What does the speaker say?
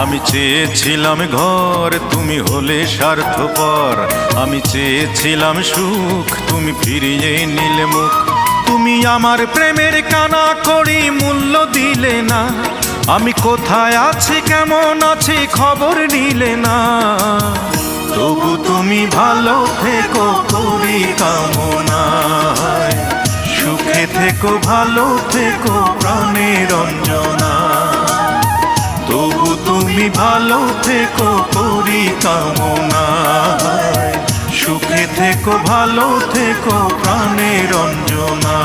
আমি চেয়েছিলাম ঘর, তুমি হলে স্বার্থপর। আমি চেয়েছিলাম সুখ, তুমি ফিরিয়ে নিলে মুখ। তুমি আমার প্রেমের কানা করি মূল্য দিলে না। আমি কোথায় আছি কেমন আছি খবর নিলে না। তবু তুমি ভালো থেকো করি কামনায়। সুখে থেকো ভালো থেকো প্রাণের অঞ্জনা। তবু তুমি ভালো থেকো করি কামনায়। সুখে থেকো ভালো থেকো প্রাণের অঞ্জনা।